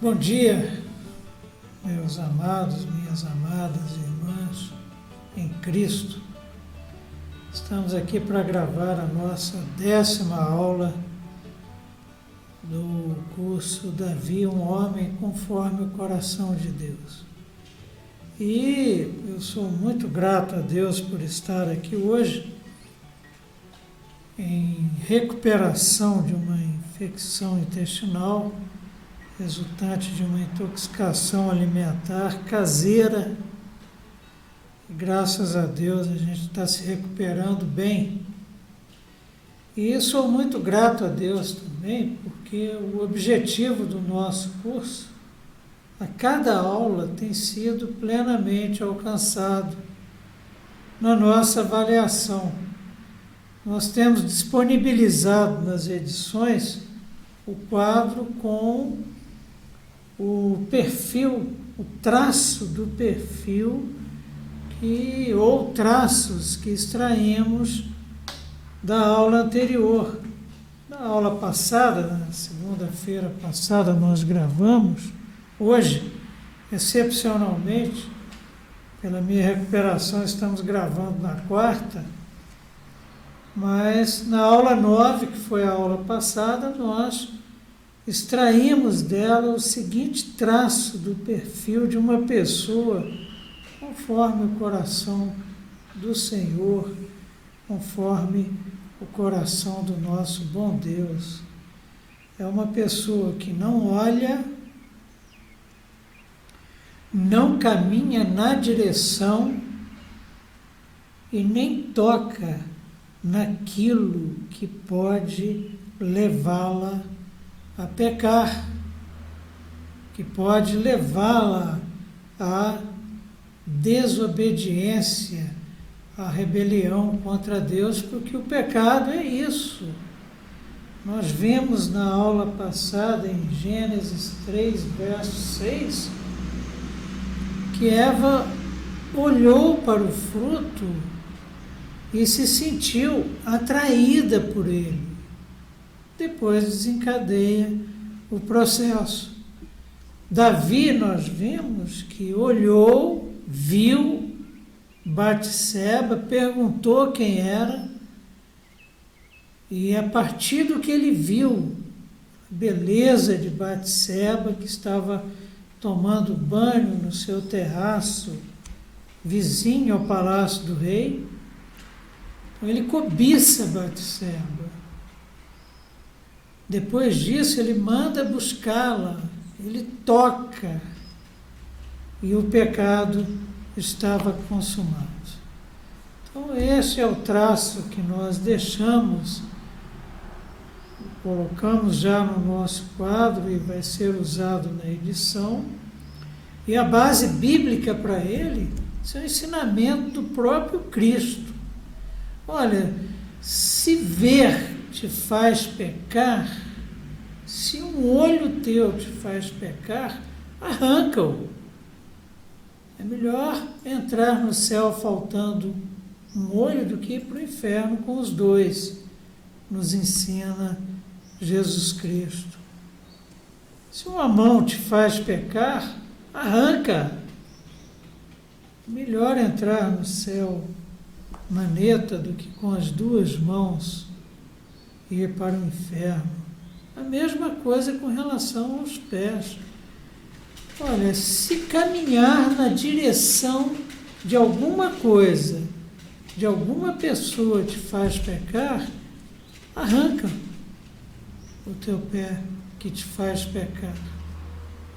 Bom dia, meus amados, minhas amadas irmãs em Cristo. Estamos aqui para gravar a nossa 10ª aula do curso Davi, um homem conforme o coração de Deus. E eu sou muito grato a Deus por estar aqui hoje em recuperação de uma infecção intestinal resultante de uma intoxicação alimentar caseira. E graças a Deus a gente está se recuperando bem. E sou muito grato a Deus também, porque o objetivo do nosso curso, a cada aula, tem sido plenamente alcançado na nossa avaliação. Nós temos disponibilizado nas edições o quadro com o perfil, o traço do perfil ou traços que extraímos da aula anterior. Na aula passada, na segunda-feira passada, nós gravamos. Hoje, excepcionalmente, pela minha recuperação, estamos gravando na quarta, mas na aula 9, que foi a aula passada, nós extraímos dela o seguinte traço do perfil de uma pessoa conforme o coração do Senhor, conforme o coração do nosso bom Deus. É uma pessoa que não olha, não caminha na direção e nem toca naquilo que pode levá-la a pecar, que pode levá-la à desobediência, à rebelião contra Deus, porque o pecado é isso. Nós vimos na aula passada, em Gênesis 3, verso 6, que Eva olhou para o fruto e se sentiu atraída por ele. Depois desencadeia o processo. Davi, nós vimos que olhou, viu Batseba, perguntou quem era, e a partir do que ele viu, a beleza de Batseba, que estava tomando banho no seu terraço, vizinho ao palácio do rei, então ele cobiça Batseba. Depois disso, ele manda buscá-la, ele toca, e o pecado estava consumado. Então, esse é o traço que nós deixamos, colocamos já no nosso quadro e vai ser usado na edição. E a base bíblica para ele é o ensinamento do próprio Cristo. Olha, se ver te faz pecar, se um olho teu te faz pecar, arranca-o. É melhor entrar no céu faltando um olho do que ir para o inferno com os dois, nos ensina Jesus Cristo. Se uma mão te faz pecar, arranca. Melhor entrar no céu maneta do que com as duas mãos ir para o inferno. A mesma coisa com relação aos pés. Olha, se caminhar na direção de alguma coisa, de alguma pessoa te faz pecar, arranca o teu pé que te faz pecar.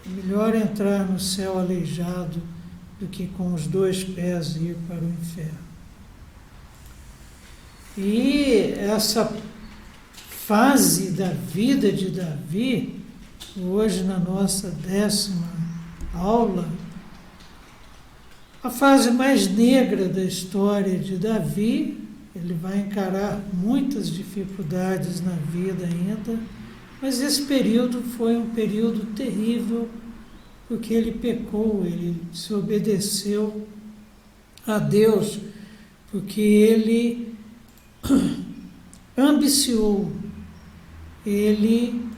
É melhor entrar no céu aleijado do que com os dois pés ir para o inferno. E essa fase da vida de Davi, hoje na nossa 10ª aula, a fase mais negra da história de Davi. Ele vai encarar muitas dificuldades na vida ainda, mas esse período foi um período terrível, porque ele pecou, ele desobedeceu a Deus, porque ele ambiciou, ele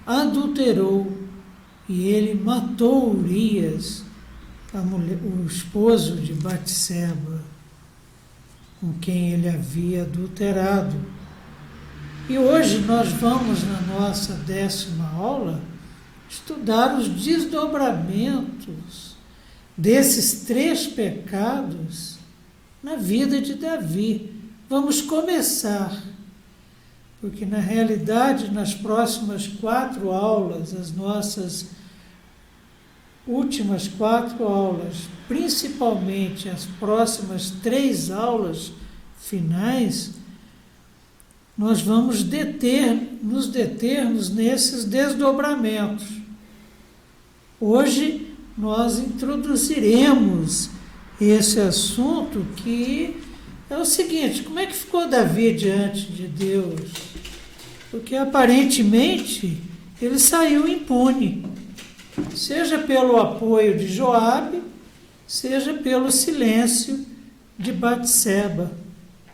adulterou e ele matou Urias, o esposo de Batseba, com quem ele havia adulterado. E hoje nós vamos, na nossa 10ª aula, estudar os desdobramentos desses 3 pecados na vida de Davi. Vamos começar, porque na realidade, nas próximas 4 aulas, as nossas últimas 4 aulas, principalmente as próximas 3 aulas finais, nós vamos nos determos nesses desdobramentos. Hoje nós introduziremos esse assunto, que é o seguinte: como é que ficou Davi diante de Deus? Porque aparentemente ele saiu impune, seja pelo apoio de Joabe, seja pelo silêncio de Batseba.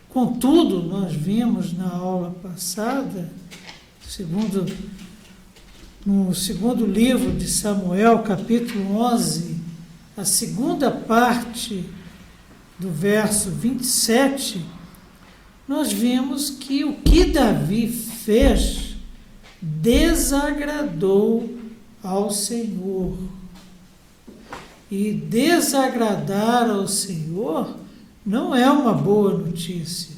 Contudo, nós vimos na aula passada, no segundo livro de Samuel, capítulo 11, a segunda parte do verso 27, nós vimos que o que Davi fez desagradou ao Senhor. E desagradar ao Senhor não é uma boa notícia.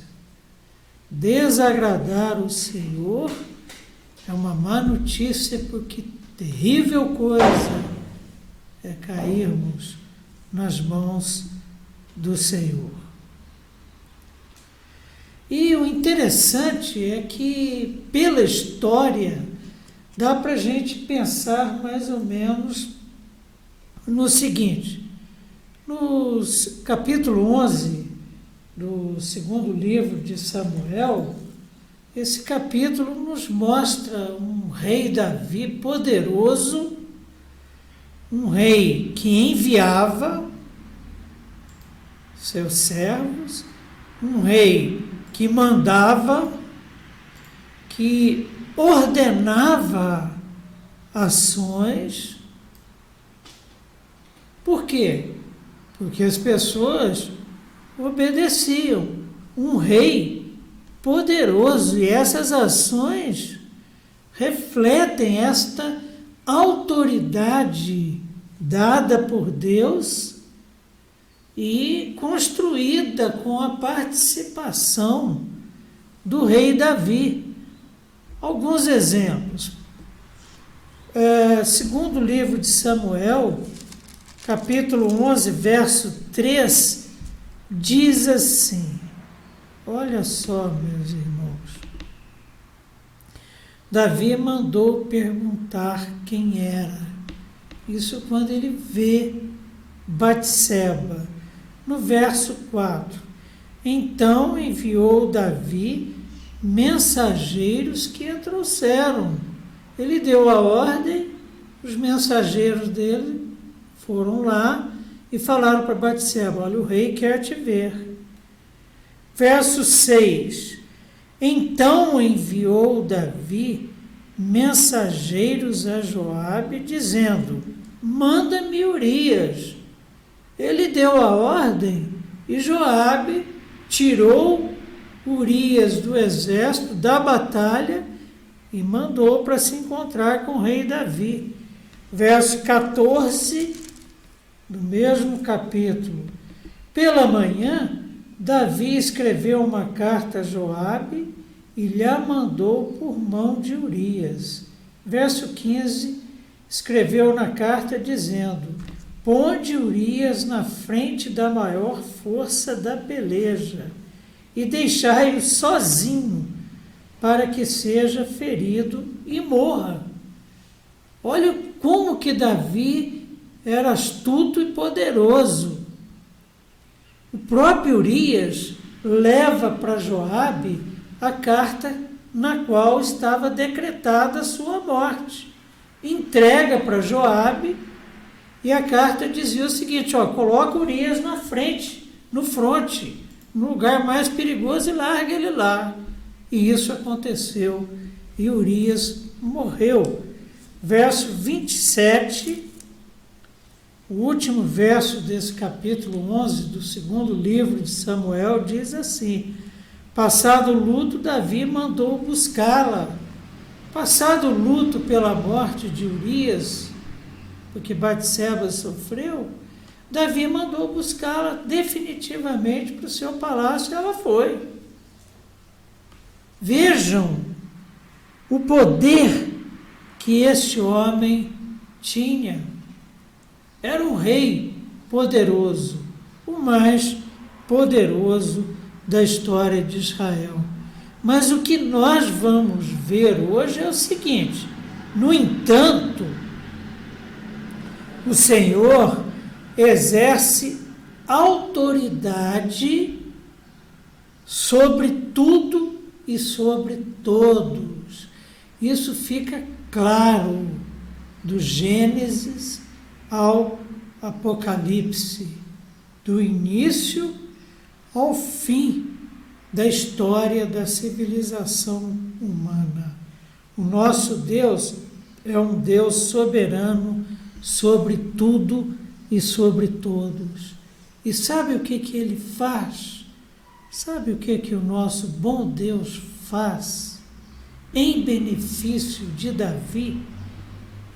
Desagradar o Senhor é uma má notícia, porque terrível coisa é cairmos nas mãos do Senhor. E o interessante é que, pela história, dá para a gente pensar mais ou menos no seguinte: no capítulo 11 do segundo livro de Samuel, esse capítulo nos mostra um rei Davi poderoso, um rei que enviava seus servos, um rei que mandava, que ordenava ações. Por quê? Porque as pessoas obedeciam. Um rei poderoso, e essas ações refletem esta autoridade dada por Deus e construída com a participação do rei Davi. Alguns exemplos. Segundo livro de Samuel, capítulo 11, verso 3, diz assim, olha só, meus irmãos, Davi mandou perguntar quem era. Isso quando ele vê Batseba. No verso 4, então enviou Davi mensageiros que a trouxeram. Ele deu a ordem, os mensageiros dele foram lá e falaram para Batseba: olha, o rei quer te ver. Verso 6, então enviou Davi mensageiros a Joabe, dizendo: manda-me Urias. Ele deu a ordem e Joabe tirou Urias do exército, da batalha, e mandou para se encontrar com o rei Davi. Verso 14 do mesmo capítulo. Pela manhã, Davi escreveu uma carta a Joabe e lhe a mandou por mão de Urias. Verso 15, escreveu na carta dizendo: ponde Urias na frente da maior força da peleja e deixai-o sozinho, para que seja ferido e morra. Olha como que Davi era astuto e poderoso. O próprio Urias leva para Joabe a carta na qual estava decretada a sua morte. Entrega para Joabe, e a carta dizia o seguinte: coloca Urias na frente, no fronte, no lugar mais perigoso, e larga ele lá. E isso aconteceu, e Urias morreu. verso 27, o último verso desse capítulo 11 do segundo livro de Samuel diz assim: passado o luto, Davi mandou buscá-la. Passado o luto pela morte de Urias, porque Batseba sofreu, Davi mandou buscá-la definitivamente para o seu palácio e ela foi. Vejam o poder que este homem tinha. Era um rei poderoso, o mais poderoso da história de Israel. Mas o que nós vamos ver hoje é o seguinte: no entanto, o Senhor exerce autoridade sobre tudo e sobre todos. Isso fica claro do Gênesis ao Apocalipse, do início ao fim da história da civilização humana. O nosso Deus é um Deus soberano sobre tudo e sobre todos. E sabe o que ele faz? Sabe o que o nosso bom Deus faz em benefício de Davi?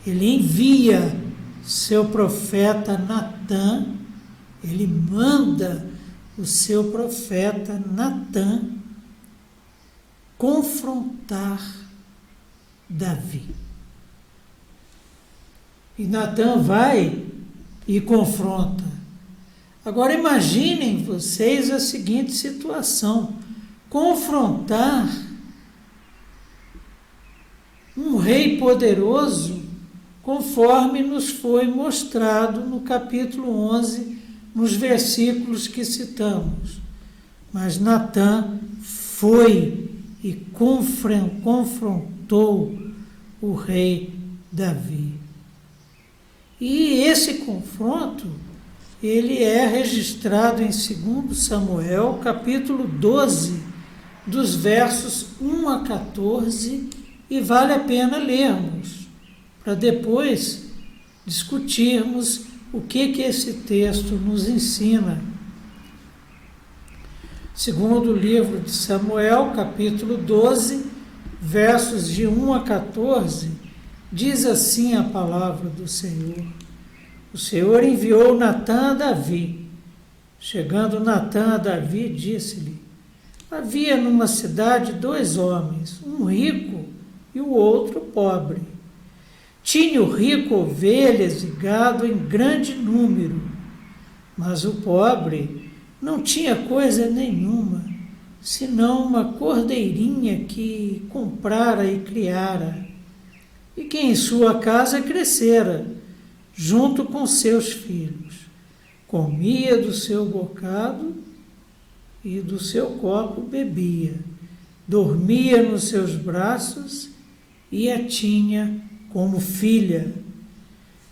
Ele envia seu profeta Natã, ele manda o seu profeta Natã confrontar Davi. E Natã vai e confronta. Agora imaginem vocês a seguinte situação: confrontar um rei poderoso, conforme nos foi mostrado no capítulo 11, nos versículos que citamos. Mas Natã foi e confrontou o rei Davi. E esse confronto, ele é registrado em 2 Samuel, capítulo 12, dos versos 1 a 14, e vale a pena lermos, para depois discutirmos o que esse texto nos ensina. Segundo o livro de Samuel, capítulo 12, versos de 1 a 14, diz assim a palavra do Senhor: o Senhor enviou Natã a Davi. Chegando Natã a Davi, disse-lhe: havia numa cidade 2 homens, um rico e o outro pobre. Tinha o rico ovelhas e gado em grande número, mas o pobre não tinha coisa nenhuma, senão uma cordeirinha que comprara e criara, e que em sua casa crescera, junto com seus filhos. Comia do seu bocado e do seu copo bebia, dormia nos seus braços e a tinha como filha.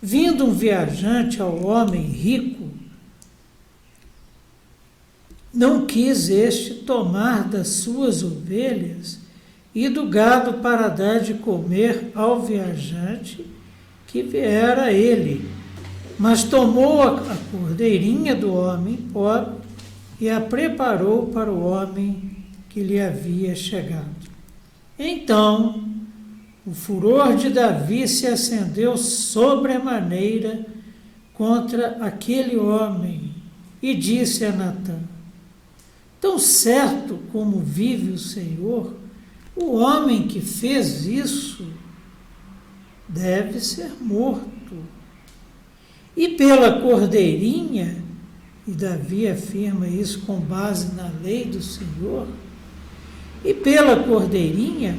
Vindo um viajante ao homem rico, não quis este tomar das suas ovelhas e do gado para dar de comer ao viajante que viera a ele, mas tomou a cordeirinha do homem pobre e a preparou para o homem que lhe havia chegado. Então o furor de Davi se acendeu sobremaneira contra aquele homem e disse a Natã: tão certo como vive o Senhor, o homem que fez isso deve ser morto. E pela cordeirinha, e Davi afirma isso com base na lei do Senhor, e pela cordeirinha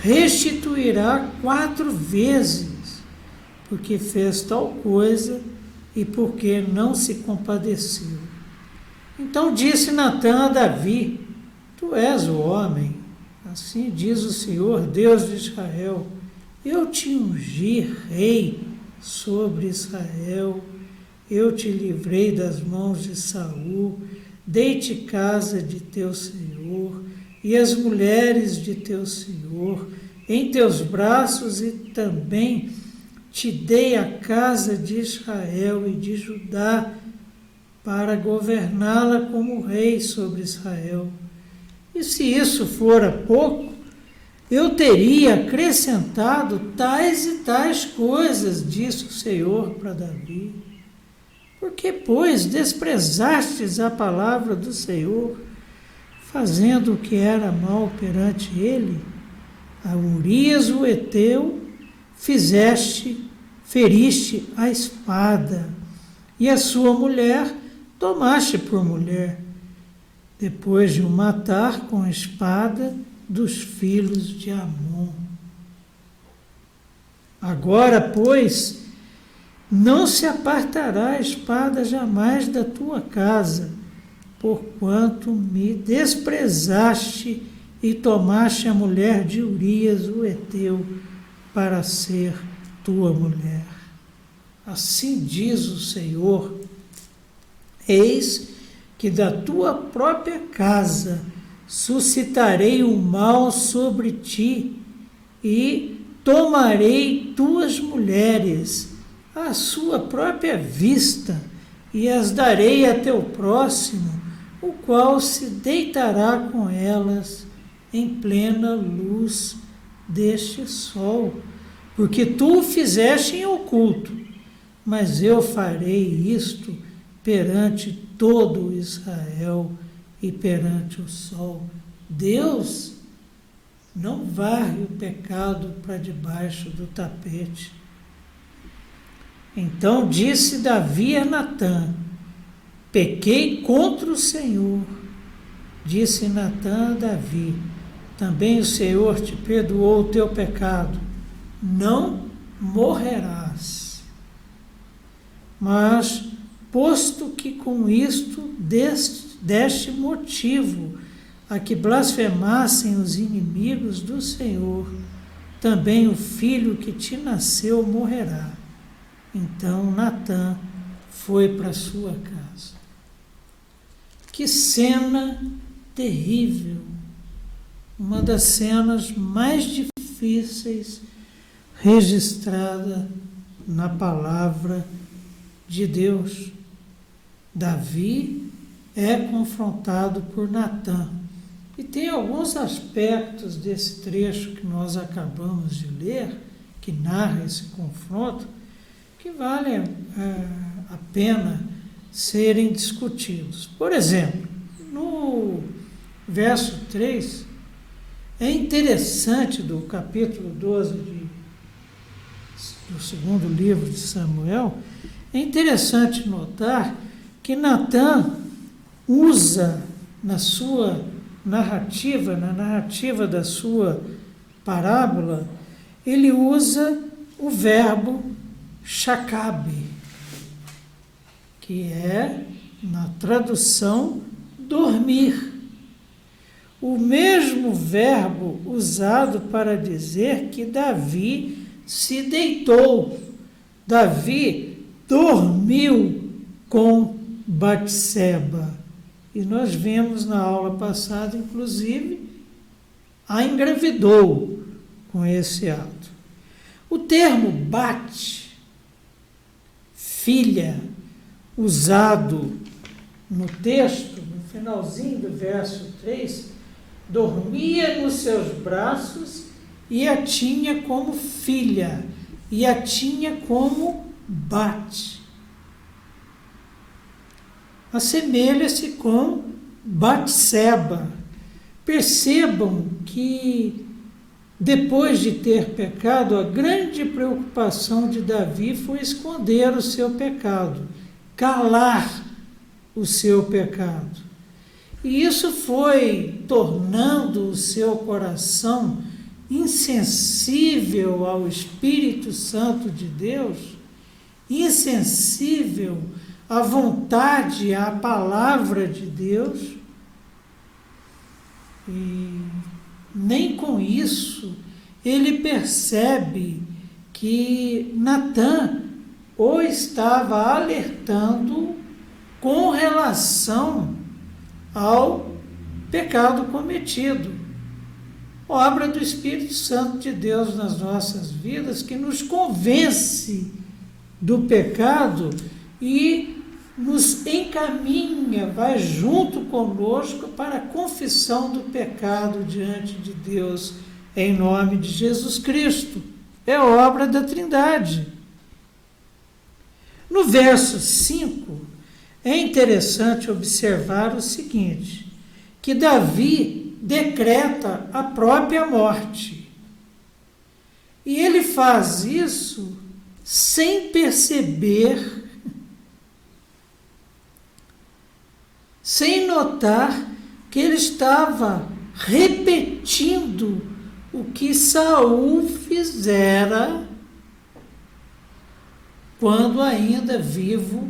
restituirá 4 vezes, porque fez tal coisa e porque não se compadeceu. Então disse Natã a Davi: tu és o homem, assim diz o Senhor, Deus de Israel, eu te ungi rei sobre Israel, eu te livrei das mãos de Saul, dei-te casa de teu Senhor, e as mulheres de teu Senhor em teus braços, e também te dei a casa de Israel e de Judá para governá-la como rei sobre Israel. E se isso fora pouco, eu teria acrescentado tais e tais coisas, disse o Senhor para Davi. Porque, pois, desprezastes a palavra do Senhor, fazendo o que era mal perante ele, a Urias o Heteu feriste a espada, e a sua mulher tomaste por mulher, depois de o matar com a espada dos filhos de Amon. Agora, pois, não se apartará a espada jamais da tua casa, porquanto me desprezaste e tomaste a mulher de Urias o Heteu para ser tua mulher. Assim diz o Senhor: eis que da tua própria casa suscitarei o mal sobre ti e tomarei tuas mulheres à sua própria vista e as darei a teu próximo, o qual se deitará com elas em plena luz deste sol, porque tu o fizeste em oculto, mas eu farei isto perante todo Israel e perante o sol. Deus não varre o pecado para debaixo do tapete. Então disse Davi a Natã: pequei contra o Senhor. Disse Natã a Davi: também o Senhor te perdoou o teu pecado, não morrerás. Mas, posto que com isto deste motivo a que blasfemassem os inimigos do Senhor, também o filho que te nasceu morrerá. Então Natã foi para sua casa. Que cena terrível! Uma das cenas mais difíceis registrada na palavra de Deus. Davi é confrontado por Natã. E tem alguns aspectos desse trecho que nós acabamos de ler, que narra esse confronto, que valem a pena serem discutidos. Por exemplo, no verso 3, é interessante, do capítulo 12 do segundo livro de Samuel, é interessante notar que Natã usa na sua narrativa, na narrativa da sua parábola, ele usa o verbo shacabe, que é, na tradução, dormir. O mesmo verbo usado para dizer que Davi se deitou. Davi dormiu com Batseba. E nós vimos na aula passada, inclusive, a engravidou com esse ato. O termo bat, filha, usado no texto, no finalzinho do verso 3, dormia nos seus braços e a tinha como filha, e a tinha como Bat. Assemelha-se com Batseba. Percebam que, depois de ter pecado, a grande preocupação de Davi foi esconder o seu pecado, calar o seu pecado. E isso foi tornando o seu coração insensível ao Espírito Santo de Deus, insensível à vontade, à palavra de Deus. E nem com isso ele percebe que Natã o estava alertando com relação ao pecado cometido. Obra do Espírito Santo de Deus nas nossas vidas, que nos convence do pecado e nos encaminha, vai junto conosco para a confissão do pecado diante de Deus, em nome de Jesus Cristo. É obra da Trindade. No verso 5, é interessante observar o seguinte, que Davi decreta a própria morte. E ele faz isso sem perceber, sem notar que ele estava repetindo o que Saul fizera quando ainda vivo,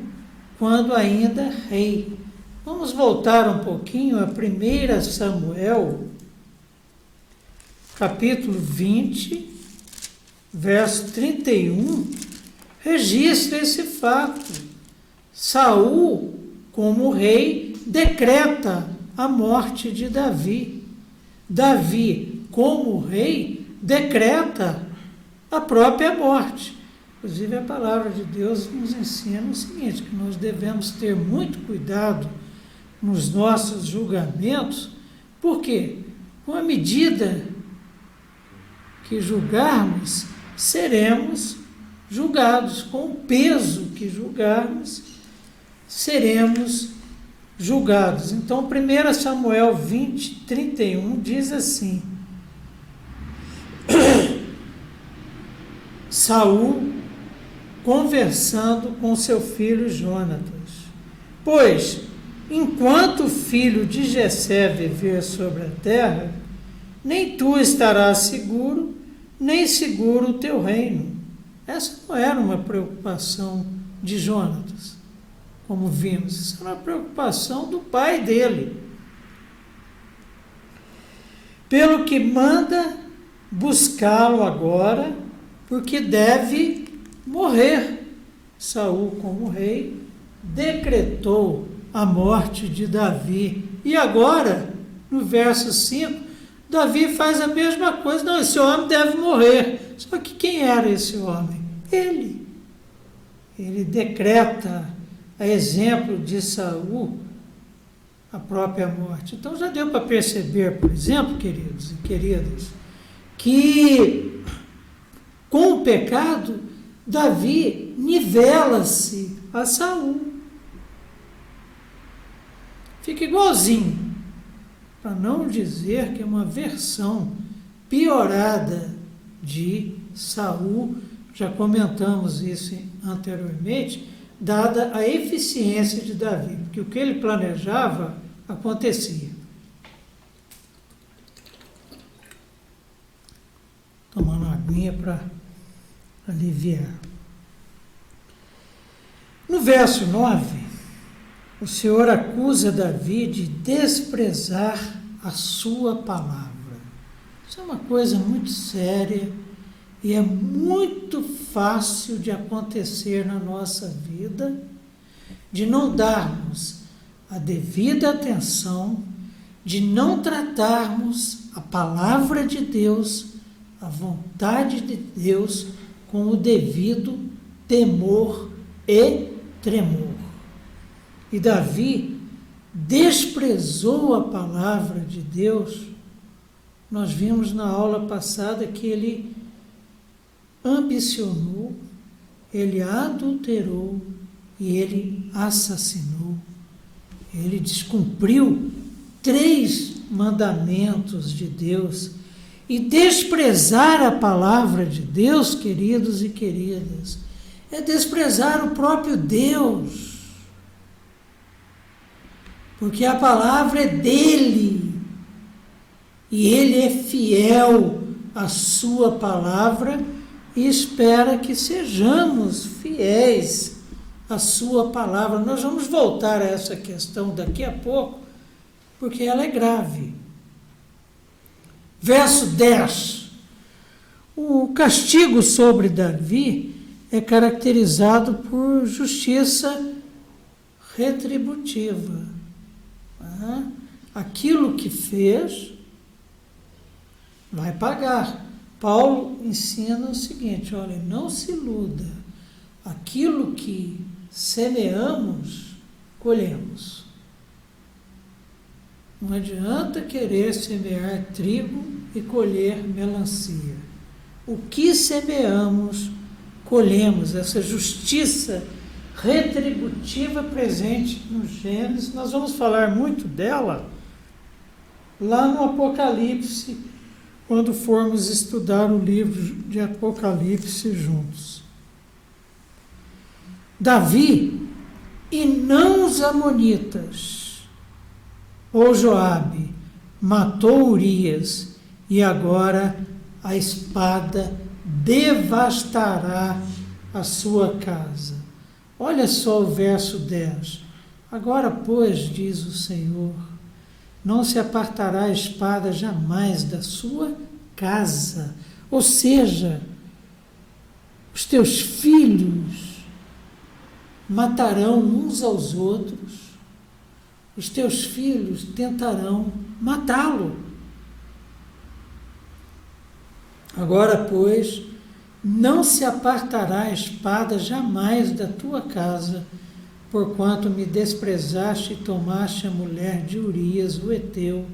quando ainda rei. Vamos voltar um pouquinho a 1 Samuel, capítulo 20, verso 31, registra esse fato. Saul, como rei, decreta a morte de Davi. Davi, como rei, decreta a própria morte. Inclusive, a palavra de Deus nos ensina o seguinte, que nós devemos ter muito cuidado nos nossos julgamentos, porque com a medida que julgarmos, seremos julgados. Com o peso que julgarmos, seremos julgados. Então, 1 Samuel 20, 31 diz assim: Saul conversando com seu filho Jonatas: pois, enquanto o filho de Jessé viver sobre a terra, nem tu estarás seguro, nem seguro o teu reino. Essa não era uma preocupação de Jonatas, como vimos, isso era uma preocupação do pai dele. Pelo que manda buscá-lo agora, porque deve morrer. Saul, como rei, decretou a morte de Davi. E agora, no verso 5, Davi faz a mesma coisa. Não, esse homem deve morrer. Só que quem era esse homem? Ele. Ele decreta, a exemplo de Saul, a própria morte. Então já deu para perceber, por exemplo, queridos e queridas, que com o pecado, Davi nivela-se a Saul. Fica igualzinho, para não dizer que é uma versão piorada de Saul. Já comentamos isso anteriormente, dada a eficiência de Davi, porque o que ele planejava acontecia. Tomando uma aguinha para aliviar. No verso 9, o Senhor acusa Davi de desprezar a sua palavra. Isso é uma coisa muito séria e é muito fácil de acontecer na nossa vida, de não darmos a devida atenção, de não tratarmos a palavra de Deus, a vontade de Deus, com o devido temor e tremor. E Davi desprezou a palavra de Deus. Nós vimos na aula passada que ele ambicionou, ele adulterou e ele assassinou. Ele descumpriu 3 mandamentos de Deus. E desprezar a palavra de Deus, queridos e queridas, é desprezar o próprio Deus. Porque a palavra é dele. E ele é fiel à sua palavra e espera que sejamos fiéis à sua palavra. Nós vamos voltar a essa questão daqui a pouco, porque ela é grave. Verso 10. O castigo sobre Davi é caracterizado por justiça retributiva. Aquilo que fez, vai pagar. Paulo ensina o seguinte, olha, não se iluda, aquilo que semeamos, colhemos. Não adianta querer semear trigo e colher melancia. O que semeamos, colhemos. Essa justiça retributiva presente no Gênesis, nós vamos falar muito dela lá no Apocalipse, quando formos estudar o livro de Apocalipse juntos. Davi, e não os amonitas, ou Joabe, matou Urias, e agora a espada devastará a sua casa. Olha só o verso 10. Agora, pois, diz o Senhor, não se apartará a espada jamais da sua casa. Ou seja, os teus filhos matarão uns aos outros, os teus filhos tentarão matá-lo. Agora, pois, não se apartará a espada jamais da tua casa, porquanto me desprezaste e tomaste a mulher de Urias, o heteu,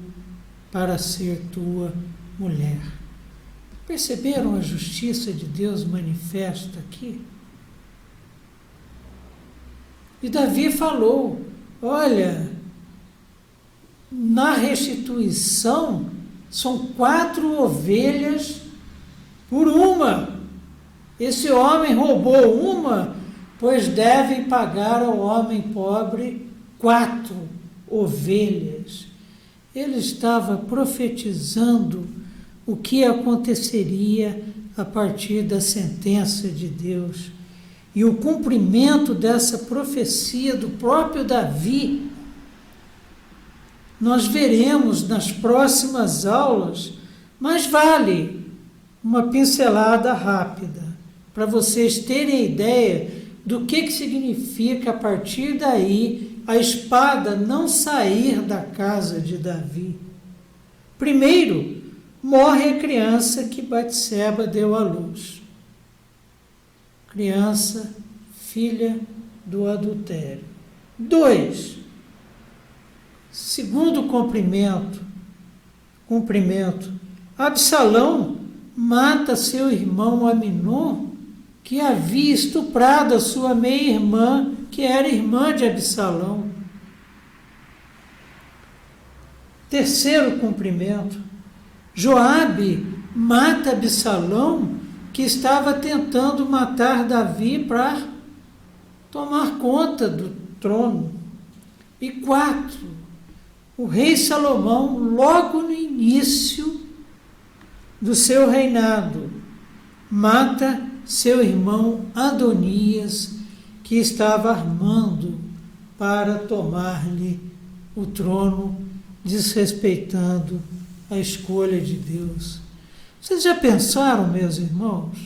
para ser tua mulher. Perceberam a justiça de Deus manifesta aqui? E Davi falou, olha, na restituição são 4 ovelhas por uma. Esse homem roubou uma, pois devem pagar ao homem pobre 4 ovelhas. Ele estava profetizando o que aconteceria a partir da sentença de Deus. E o cumprimento dessa profecia do próprio Davi, nós veremos nas próximas aulas, mas vale uma pincelada rápida, para vocês terem ideia do que significa a partir daí a espada não sair da casa de Davi. Primeiro, morre a criança que Batseba deu à luz. Criança, filha do adultério. 2, segundo cumprimento, Absalão mata seu irmão Aminon, que havia estuprado a sua meia-irmã, que era irmã de Absalão. Terceiro cumprimento, Joabe mata Absalão, que estava tentando matar Davi para tomar conta do trono. E 4, o rei Salomão, logo no início do seu reinado, mata seu irmão Adonias, que estava armando para tomar-lhe o trono, desrespeitando a escolha de Deus. Vocês já pensaram, meus irmãos?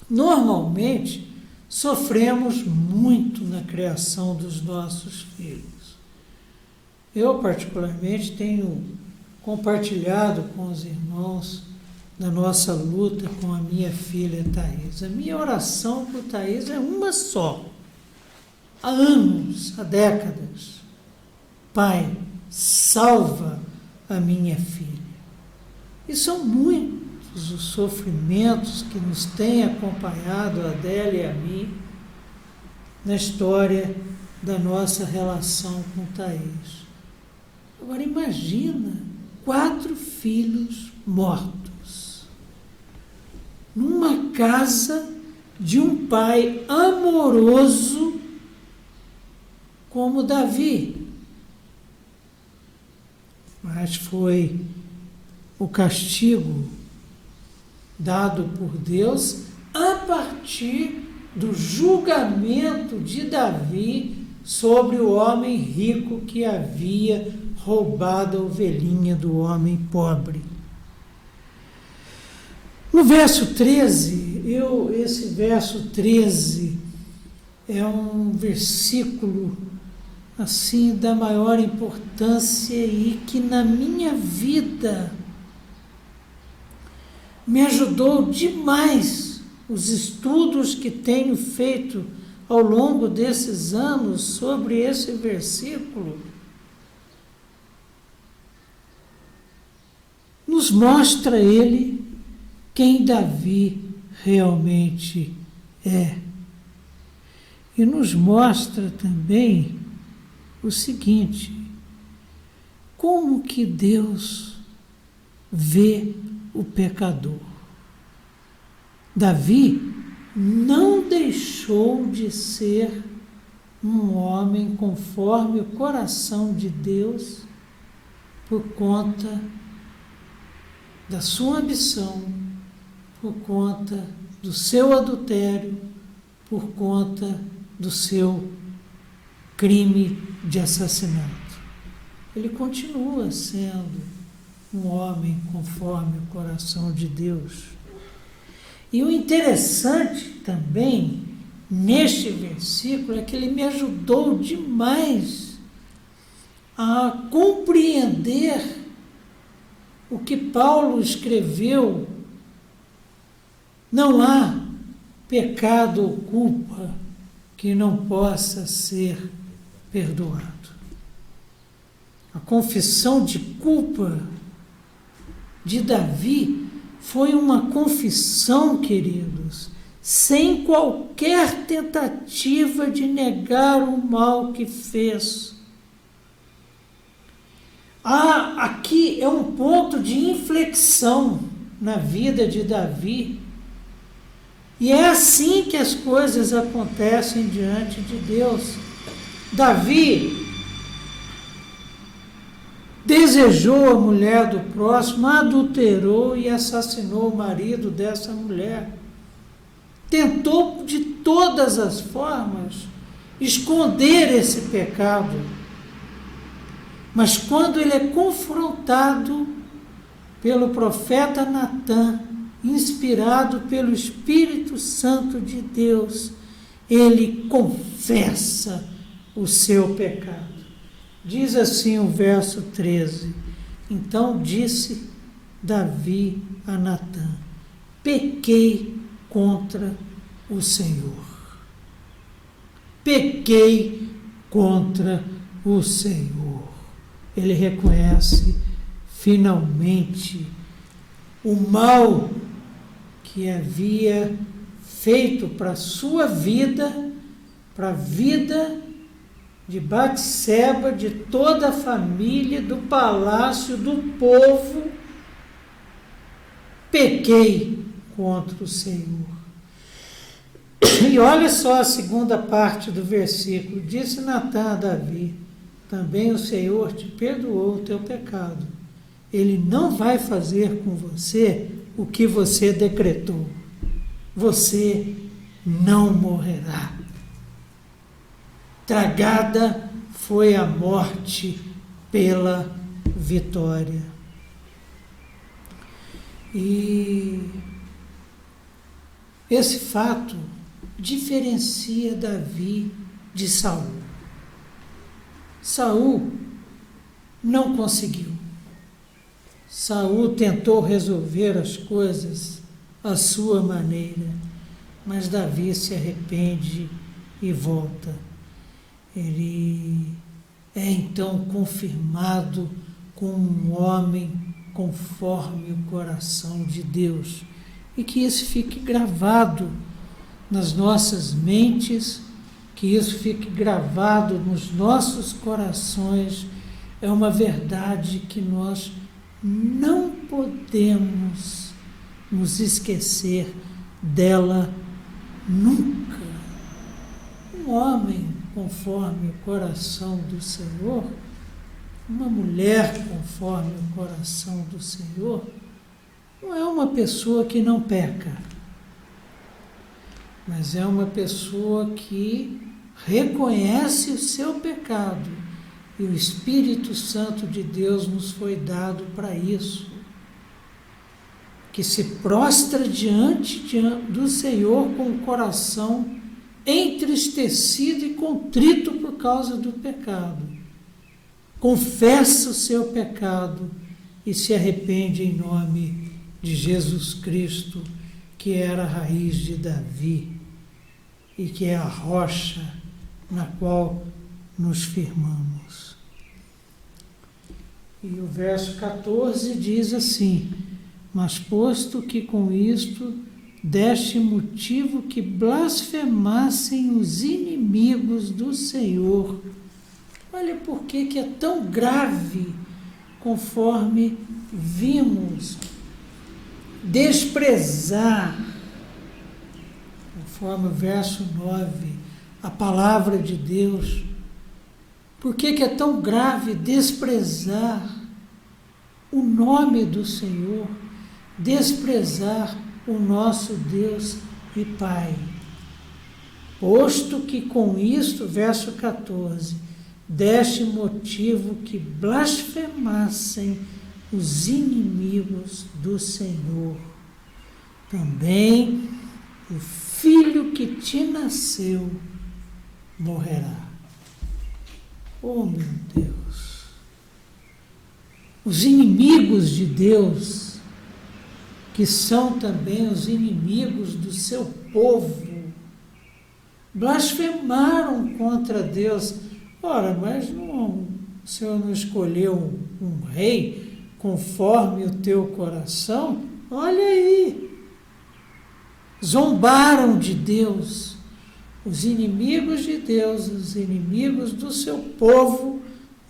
Normalmente, sofremos muito na criação dos nossos filhos. Eu, particularmente, tenho compartilhado com os irmãos da nossa luta com a minha filha Thaís. A minha oração por Thaís é uma só. Há anos, há décadas. Pai, salva a minha filha. E são muitos os sofrimentos que nos têm acompanhado, a Adélia e a mim, na história da nossa relação com Thaís. Agora imagina 4 filhos mortos numa casa de um pai amoroso como Davi. Mas foi o castigo dado por Deus a partir do julgamento de Davi sobre o homem rico que havia roubado a ovelhinha do homem pobre. No verso 13, esse verso 13 é um versículo assim da maior importância e que na minha vida me ajudou demais os estudos que tenho feito ao longo desses anos sobre esse versículo. Nos mostra ele quem Davi realmente é. E nos mostra também o seguinte: como que Deus vê o pecador. Davi não deixou de ser um homem conforme o coração de Deus por conta da sua ambição, por conta do seu adultério, por conta do seu crime de assassinato. Ele continua sendo um homem conforme o coração de Deus. E o interessante também, neste versículo, é que ele me ajudou demais a compreender o que Paulo escreveu. Não há pecado ou culpa que não possa ser perdoado. A confissão de culpa de Davi foi uma confissão, queridos, sem qualquer tentativa de negar o mal que fez. Aqui é um ponto de inflexão na vida de Davi. E é assim que as coisas acontecem diante de Deus. Davi desejou a mulher do próximo, adulterou e assassinou o marido dessa mulher. Tentou de todas as formas esconder esse pecado. Mas quando ele é confrontado pelo profeta Natã, inspirado pelo Espírito Santo de Deus, ele confessa o seu pecado. Diz assim o verso 13: então disse Davi a Natã: pequei contra o Senhor. Pequei contra o Senhor. Ele reconhece finalmente o mal que havia feito para a sua vida, para a vida de Batseba, de toda a família, do palácio, do povo. Pequei contra o Senhor. E olha só a segunda parte do versículo. Disse Natã a Davi: também o Senhor te perdoou o teu pecado. Ele não vai fazer com você o que você decretou. Você não morrerá. Tragada foi a morte pela vitória. E esse fato diferencia Davi de Saul. Saul não conseguiu. Saul tentou resolver as coisas à sua maneira, mas Davi se arrepende e volta. Ele é então confirmado como um homem conforme o coração de Deus. E que isso fique gravado nas nossas mentes, que isso fique gravado nos nossos corações. É uma verdade que nós não podemos nos esquecer dela nunca. Um homem conforme o coração do Senhor, uma mulher conforme o coração do Senhor, não é uma pessoa que não peca, mas é uma pessoa que reconhece o seu pecado, e o Espírito Santo de Deus nos foi dado para isso, que se prostra diante do Senhor com o coração entristecido e contrito por causa do pecado. Confessa o seu pecado e se arrepende em nome de Jesus Cristo, que era a raiz de Davi e que é a rocha na qual nos firmamos. E o verso 14 diz assim: mas posto que com isto deste motivo que blasfemassem os inimigos do Senhor. Olha por que é tão grave, conforme vimos, desprezar, conforme o verso 9, a palavra de Deus. Por que é tão grave desprezar o nome do Senhor, desprezar o nosso Deus e Pai? Posto que com isto, verso 14, deste motivo que blasfemassem os inimigos do Senhor, também o filho que te nasceu morrerá. Oh, meu Deus! Os inimigos de Deus, que são também os inimigos do seu povo, blasfemaram contra Deus. Ora, mas o Senhor não escolheu um rei conforme o teu coração? Olha aí! Zombaram de Deus. Os inimigos de Deus, os inimigos do seu povo,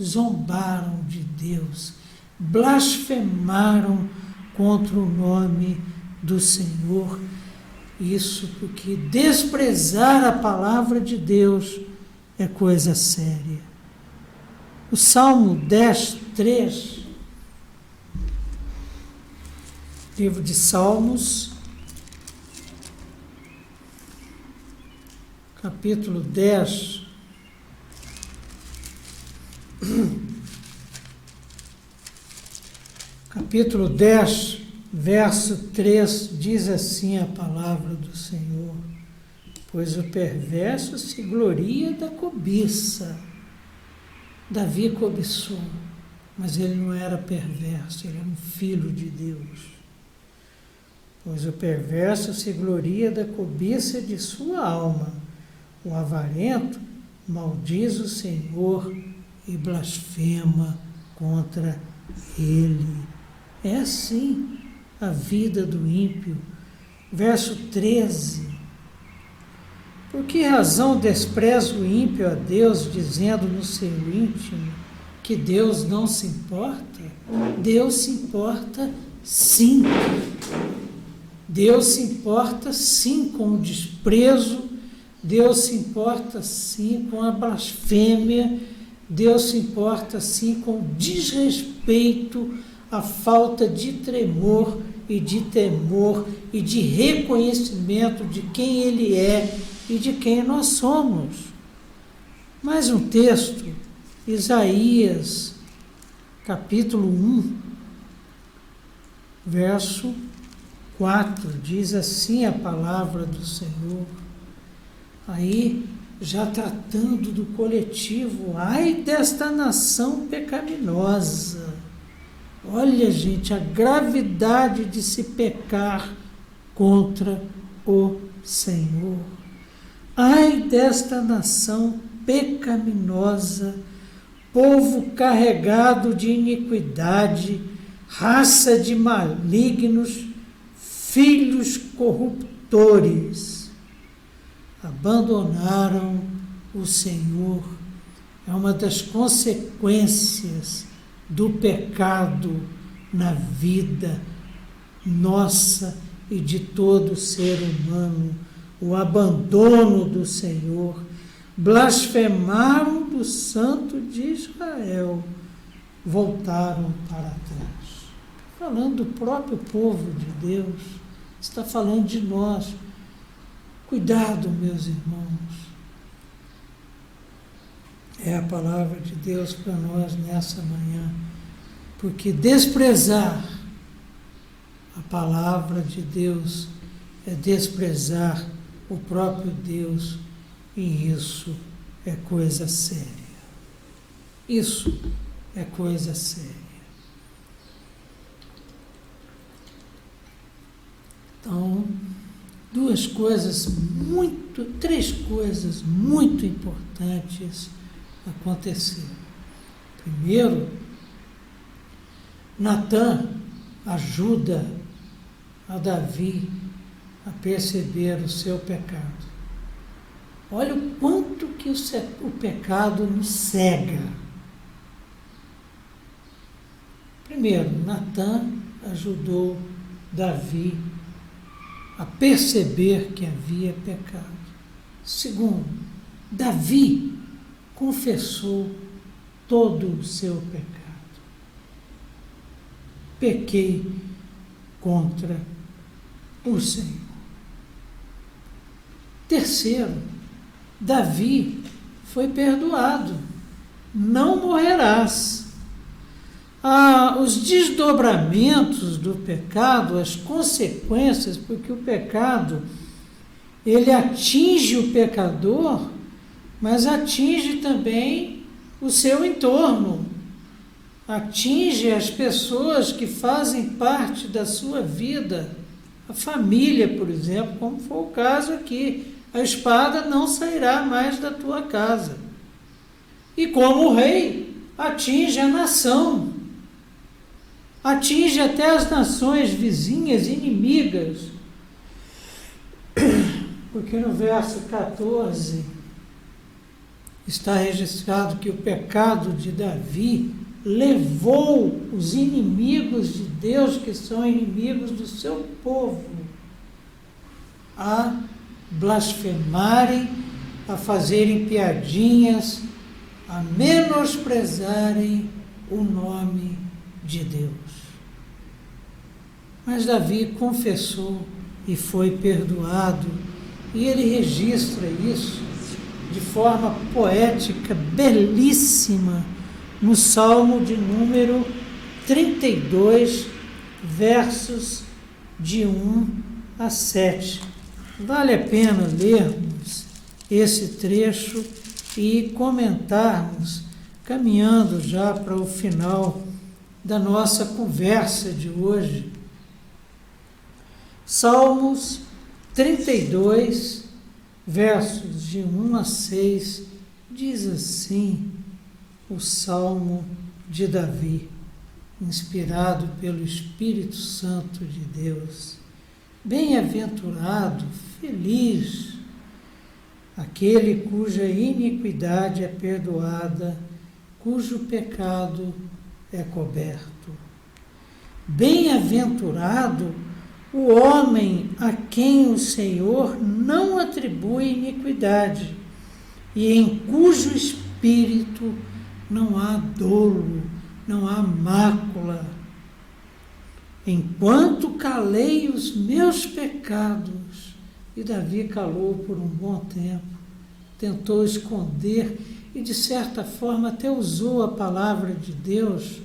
zombaram de Deus, blasfemaram contra o nome do Senhor. Isso porque desprezar a palavra de Deus é coisa séria. O Salmo 10, 3, livro de Salmos, capítulo 10, capítulo 10, verso 3, diz assim a palavra do Senhor: pois o perverso se gloria da cobiça. Davi cobiçou, mas ele não era perverso, ele era um filho de Deus. Pois o perverso se gloria da cobiça de sua alma. O avarento maldiz o Senhor e blasfema contra ele. É assim a vida do ímpio. Verso 13. Por que razão despreza o ímpio a Deus, dizendo no seu íntimo que Deus não se importa? Deus se importa sim. Deus se importa sim com o desprezo, Deus se importa sim com a blasfêmia, Deus se importa sim com o desrespeito, a falta de tremor e de temor e de reconhecimento de quem Ele é e de quem nós somos. Mais um texto, Isaías, capítulo 1, verso 4, diz assim a palavra do Senhor. Aí, já tratando do coletivo, ai desta nação pecaminosa. Olha, gente, a gravidade de se pecar contra o Senhor. Ai desta nação pecaminosa, povo carregado de iniquidade, raça de malignos, filhos corruptores. Abandonaram o Senhor. É uma das consequências do pecado na vida nossa e de todo ser humano, o abandono do Senhor. Blasfemaram do Santo de Israel, voltaram para trás. Falando do próprio povo de Deus, está falando de nós. Cuidado, meus irmãos. É a palavra de Deus para nós nessa manhã. Porque desprezar a palavra de Deus é desprezar o próprio Deus, e isso é coisa séria. Isso é coisa séria. Então, três coisas muito importantes aconteceram. Primeiro, Natã ajuda a Davi a perceber o seu pecado. Olha o quanto que o pecado nos cega. Primeiro, Natã ajudou Davi a perceber que havia pecado. Segundo, Davi confessou todo o seu pecado. Pequei contra o Senhor. Terceiro, Davi foi perdoado. Não morrerás. Os desdobramentos do pecado, as consequências, porque o pecado, ele atinge o pecador, mas atinge também o seu entorno, atinge as pessoas que fazem parte da sua vida, a família, por exemplo, como foi o caso aqui. A espada não sairá mais da tua casa. E como rei, atinge a nação, atinge até as nações vizinhas, inimigas, porque no verso 14 está registrado que o pecado de Davi levou os inimigos de Deus, que são inimigos do seu povo, a blasfemarem, a fazerem piadinhas, a menosprezarem o nome de Deus. Mas Davi confessou e foi perdoado, e ele registra isso de forma poética, belíssima, no Salmo de número 32, versos de 1 a 7. Vale a pena lermos esse trecho e comentarmos, caminhando já para o final da nossa conversa de hoje. Salmos 32, versos de 1 a 6, diz assim o Salmo de Davi, inspirado pelo Espírito Santo de Deus. Bem-aventurado, feliz, aquele cuja iniquidade é perdoada, cujo pecado é coberto. Bem-aventurado o homem a quem o Senhor não atribui iniquidade, e em cujo espírito não há dolo, não há mácula. Enquanto calei os meus pecados, e Davi calou por um bom tempo, tentou esconder e, de certa forma, até usou a palavra de Deus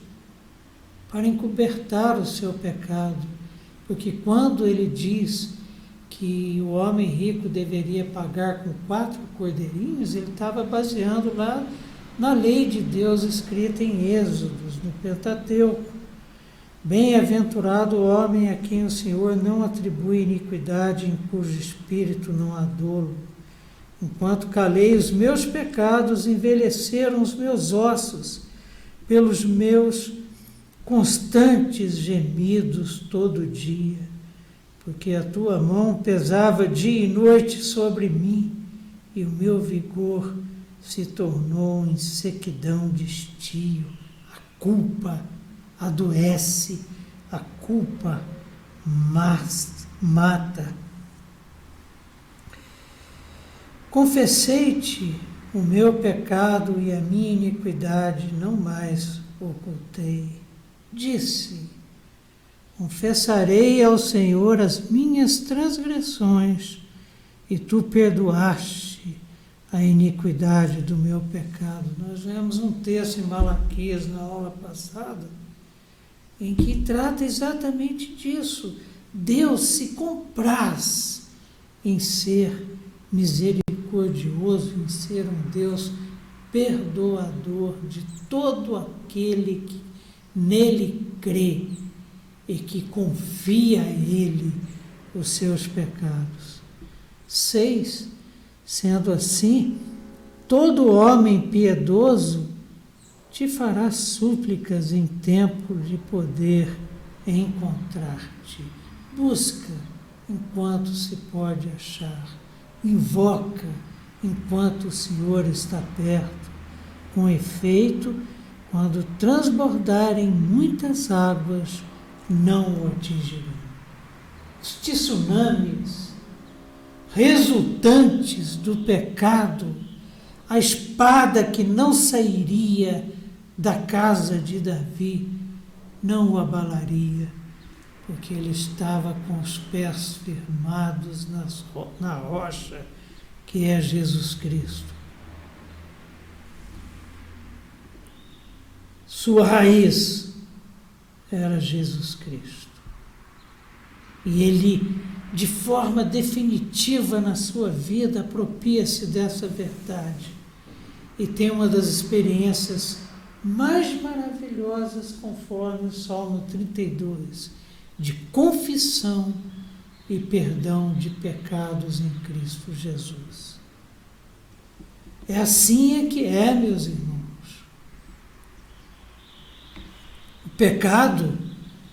para encobertar o seu pecado, porque quando ele diz que o homem rico deveria pagar com 4 cordeirinhos, ele estava baseando lá na lei de Deus escrita em Êxodos, no Pentateuco. Bem-aventurado o homem a quem o Senhor não atribui iniquidade, em cujo espírito não há dolo. Enquanto calei os meus pecados, envelheceram os meus ossos, pelos meus constantes gemidos todo dia, porque a tua mão pesava dia e noite sobre mim, e o meu vigor se tornou em sequidão de estio. A culpa adoece, a culpa mata. Confessei-te o meu pecado e a minha iniquidade não mais ocultei. Disse: confessarei ao Senhor as minhas transgressões, e tu perdoaste a iniquidade do meu pecado. Nós vemos um texto em Malaquias na aula passada, em que trata exatamente disso. Deus se compraz em ser misericordioso, em ser um Deus perdoador de todo aquele que nele crê e que confia a Ele os seus pecados. 6. Sendo assim, todo homem piedoso te fará súplicas em tempo de poder encontrar-te. Busca enquanto se pode achar. Invoca enquanto o Senhor está perto. Com efeito, quando transbordarem muitas águas, não o atingirão. Os tsunamis resultantes do pecado, a espada que não sairia da casa de Davi, não o abalaria, porque ele estava com os pés firmados na rocha, que é Jesus Cristo. Sua raiz era Jesus Cristo. E ele, de forma definitiva na sua vida, apropria-se dessa verdade. E tem uma das experiências mais maravilhosas, conforme o Salmo 32, de confissão e perdão de pecados em Cristo Jesus. É assim que é, meus irmãos. O pecado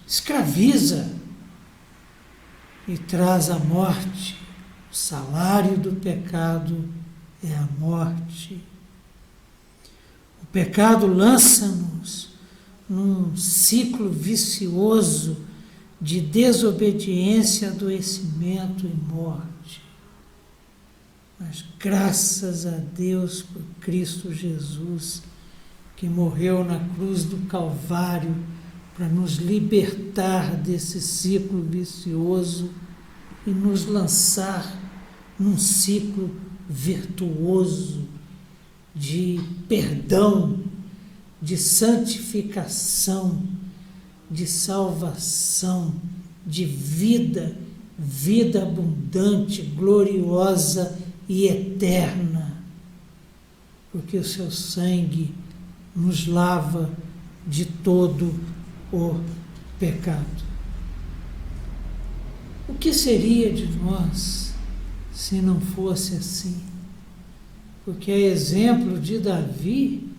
escraviza e traz a morte. O salário do pecado é a morte. O pecado lança-nos num ciclo vicioso de desobediência, adoecimento e morte. Mas graças a Deus por Cristo Jesus, que morreu na cruz do Calvário para nos libertar desse ciclo vicioso e nos lançar num ciclo virtuoso de perdão, de santificação, de salvação, de vida, vida abundante, gloriosa e eterna, porque o seu sangue nos lava de todo o pecado. O que seria de nós se não fosse assim? Porque a exemplo de Davi,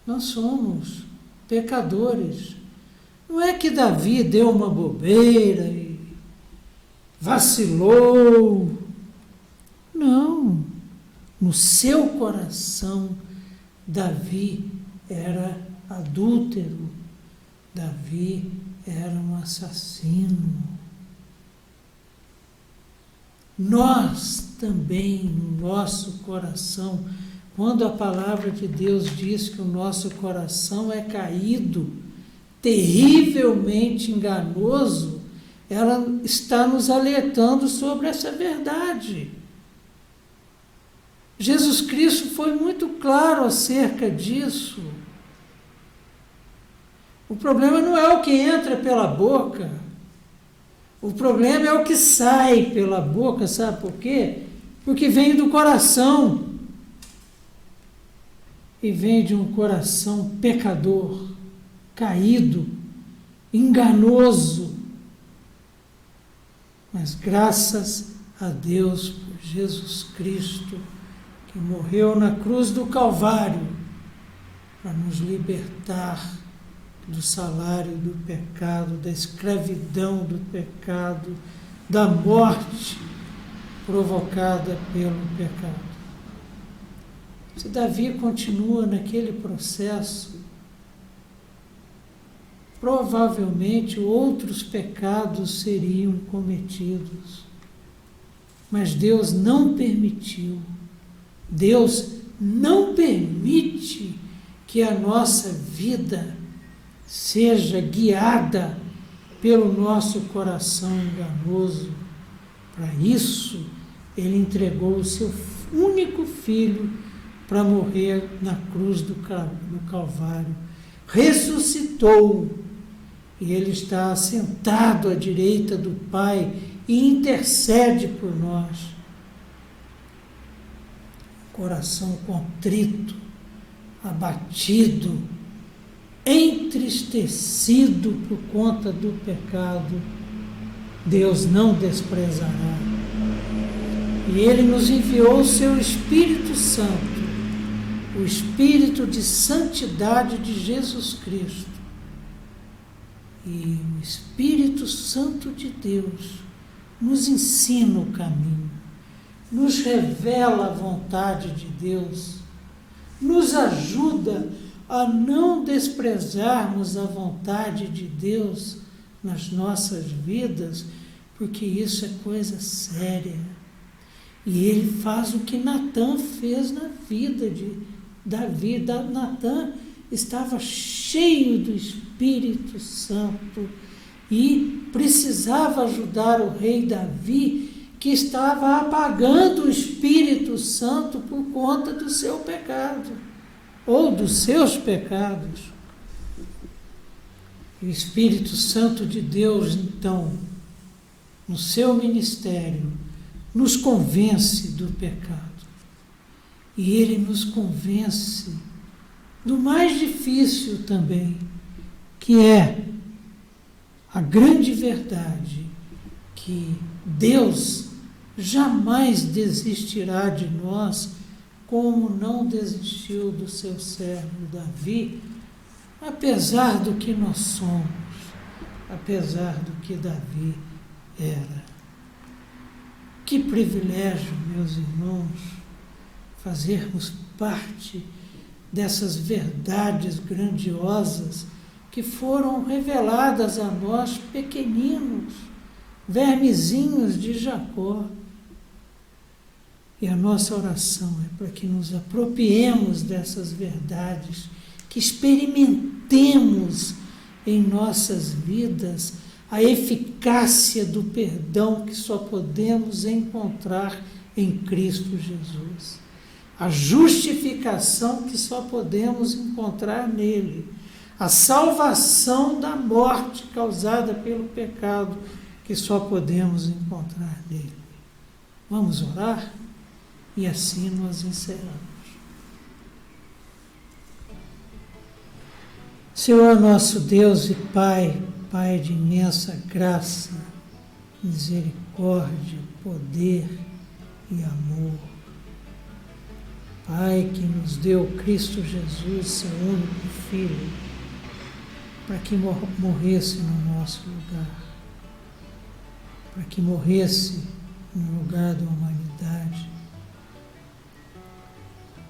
nós somos pecadores. Não é que Davi deu uma bobeira e vacilou. Não. No seu coração, Davi era adúltero. Davi era um assassino. Nós também, no nosso coração, quando a palavra de Deus diz que o nosso coração é caído, terrivelmente enganoso, ela está nos alertando sobre essa verdade. Jesus Cristo foi muito claro acerca disso. O problema não é o que entra pela boca, o problema é o que sai pela boca, sabe por quê? Porque vem do coração, e vem de um coração pecador, caído, enganoso. Mas graças a Deus por Jesus Cristo, que morreu na cruz do Calvário para nos libertar do salário do pecado, da escravidão do pecado, da morte provocada pelo pecado. Se Davi continua naquele processo, provavelmente outros pecados seriam cometidos. Mas Deus não permitiu. Deus não permite que a nossa vida seja guiada pelo nosso coração enganoso. Para isso, Ele entregou o seu único filho para morrer na cruz do Calvário. Ressuscitou, e Ele está assentado à direita do Pai e intercede por nós. Coração contrito, abatido, entristecido por conta do pecado, Deus não desprezará. E Ele nos enviou o seu Espírito Santo, o Espírito de santidade de Jesus Cristo. E o Espírito Santo de Deus nos ensina o caminho, nos revela a vontade de Deus, nos ajuda a não desprezarmos a vontade de Deus nas nossas vidas, porque isso é coisa séria. E ele faz o que Natã fez na vida de Davi. Natã estava cheio do Espírito Santo e precisava ajudar o rei Davi, que estava apagando o Espírito Santo por conta do seu pecado, ou dos seus pecados. O Espírito Santo de Deus, então, no seu ministério, nos convence do pecado. E ele nos convence do mais difícil também, que é a grande verdade que Deus jamais desistirá de nós, como não desistiu do seu servo Davi, apesar do que nós somos, apesar do que Davi era. Que privilégio, meus irmãos, fazermos parte dessas verdades grandiosas que foram reveladas a nós, pequeninos, vermezinhos de Jacó. E a nossa oração é para que nos apropriemos dessas verdades, que experimentemos em nossas vidas a eficácia do perdão que só podemos encontrar em Cristo Jesus, a justificação que só podemos encontrar nele, a salvação da morte causada pelo pecado que só podemos encontrar nele. Vamos orar? E assim nós encerramos. Senhor nosso Deus e Pai, Pai de imensa graça, misericórdia, poder e amor. Pai que nos deu Cristo Jesus, seu único Filho, para que morresse no nosso lugar, para que morresse no lugar da humanidade,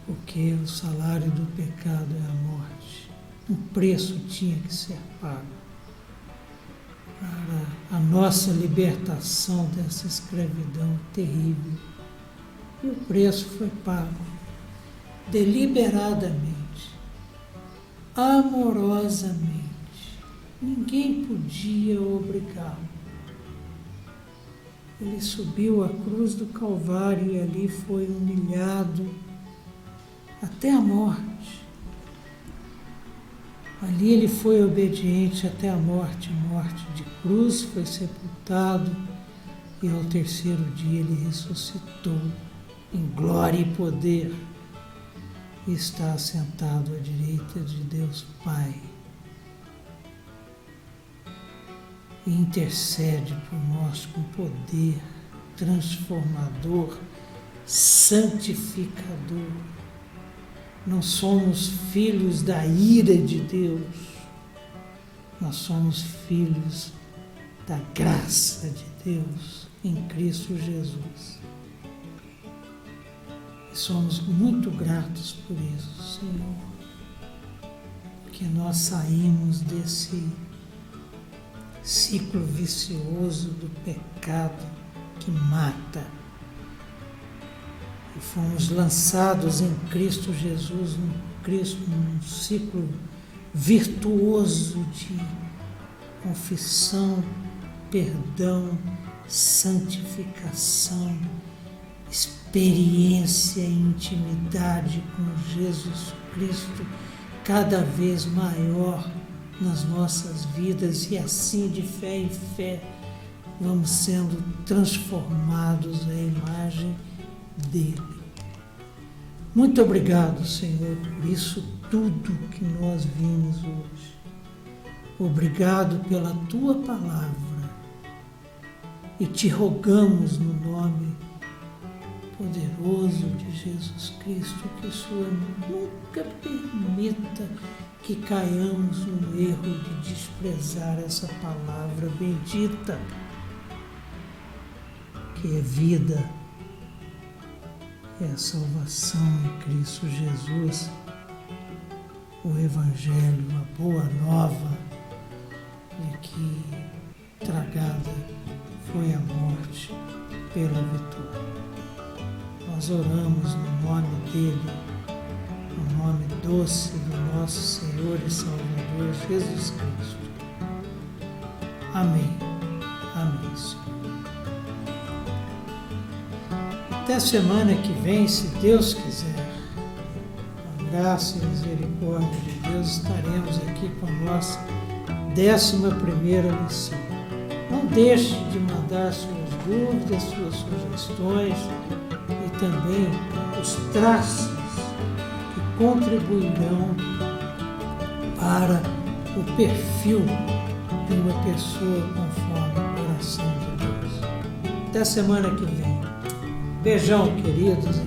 porque o salário do pecado é a morte. Um preço tinha que ser pago para a nossa libertação dessa escravidão terrível. E o preço foi pago deliberadamente, amorosamente. Ninguém podia obrigá-lo. Ele subiu à cruz do Calvário e ali foi humilhado até a morte. Ali ele foi obediente até a morte de cruz, foi sepultado e ao terceiro dia ele ressuscitou em glória e poder e está assentado à direita de Deus Pai e intercede por nós com poder transformador, santificador. Não somos filhos da ira de Deus, nós somos filhos da graça de Deus em Cristo Jesus. E somos muito gratos por isso, Senhor, porque nós saímos desse ciclo vicioso do pecado que mata. E fomos lançados em Cristo Jesus, num ciclo virtuoso de confissão, perdão, santificação, experiência e intimidade com Jesus Cristo cada vez maior nas nossas vidas, e assim de fé em fé vamos sendo transformados à imagem dele. Muito obrigado, Senhor, por isso tudo que nós vimos hoje. Obrigado pela tua palavra e te rogamos no nome poderoso de Jesus Cristo que o Senhor nunca permita que caiamos no erro de desprezar essa palavra bendita, que é vida, que é a salvação em Cristo Jesus, o Evangelho, a boa nova de que tragada foi a morte pela vitória. Nós oramos no nome dele, no nome doce do nosso Senhor e Salvador Jesus Cristo. Amém. Amém, Senhor. Até semana que vem, se Deus quiser, com a graça e misericórdia de Deus, estaremos aqui com a nossa 11ª lição. Não deixe de mandar suas dúvidas, suas sugestões e também os traços que contribuirão para o perfil de uma pessoa conforme o coração de Deus. Até semana que vem. Beijão, queridos.